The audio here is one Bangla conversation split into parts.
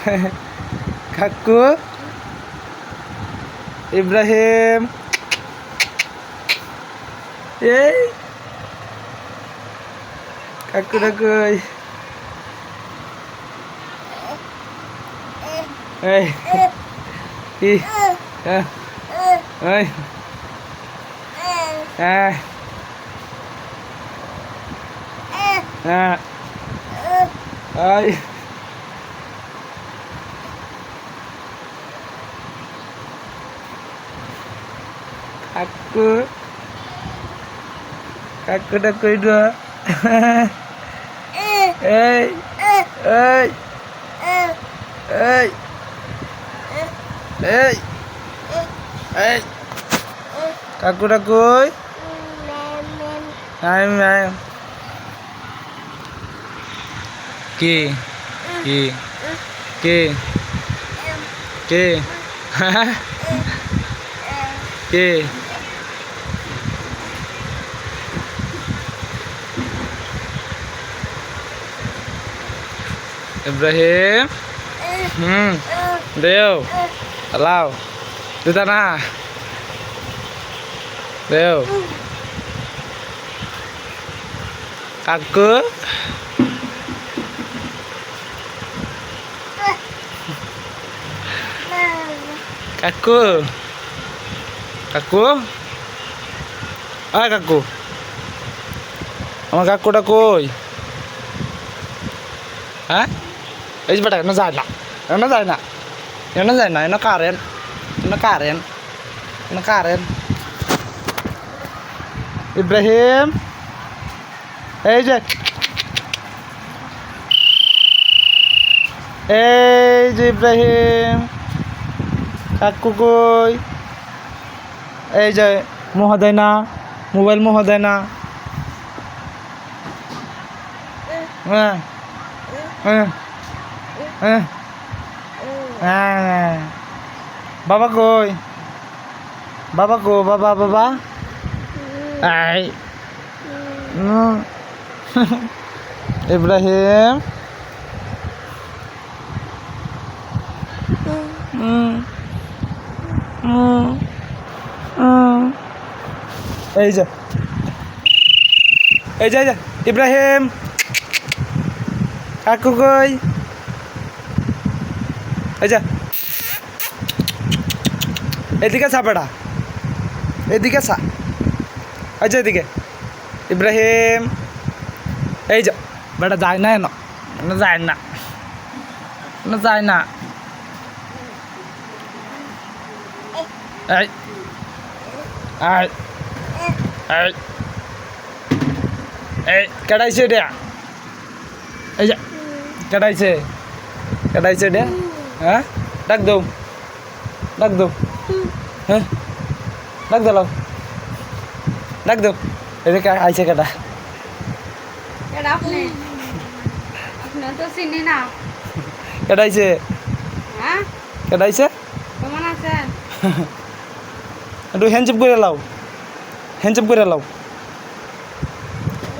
কাকু ইব্রাহিম এই কাকু কই এই কি এই ai aku udah kedua hey hey hey hey hey aku udah koi mem কি কি কে কে কে ইব্রাহিম দেও লাও দিতা না দেও কাকু কাকু কাকু আয় কাকু আমার কাকুটা কই হ্যাঁ এই যে বেটা এনে যায় না এনে যায় না এনে যায় না এনে কারেন এনে কারেন এনে কারেন ইব্রাহিম এই যে ইব্রাহিম কাকু কই এই যে মোহ দেয় না মোবাইল মোহ দেয় না হ্যাঁ হ্যাঁ হ্যাঁ হ্যাঁ বাবা কই বাবা কো বাবা বাবা এই ইব্রাহিম এই যে এই যে ইব্রাহিম কাকু কই এই যে এদিকে চা বেটা এদিকে চা আচ্ছা এদিকে ইব্রাহিম এই যে বেটা যায় না এনো যায় না এনো যায় না এই এই এই এই কেডাইছে এটা এই যে কেডাইছে কেডাইছে এটা হ্যাঁ ডাক দাও হ্যাঁ ডাক দাও ডাক দাও এদিকে আইছে কেডা আপনি তো চিনি না কেডাইছে হ্যাঁ কেডাইছে কেমন আছেন একটু হ্যান্ডশেক করে লাও হ্যান্ডশেক করে লাও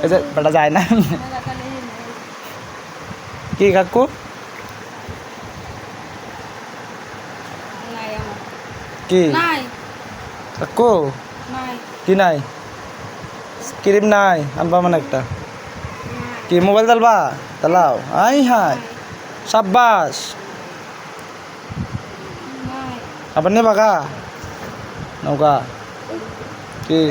এই যে বেটা যায় না কি কাকু কি কাকু কি নাই ক্রিম নাই আনবা মানে একটা কি মোবাইল চালবা চালাও আই হাই সাব্বাস আবার নেবা কা নৌকা কি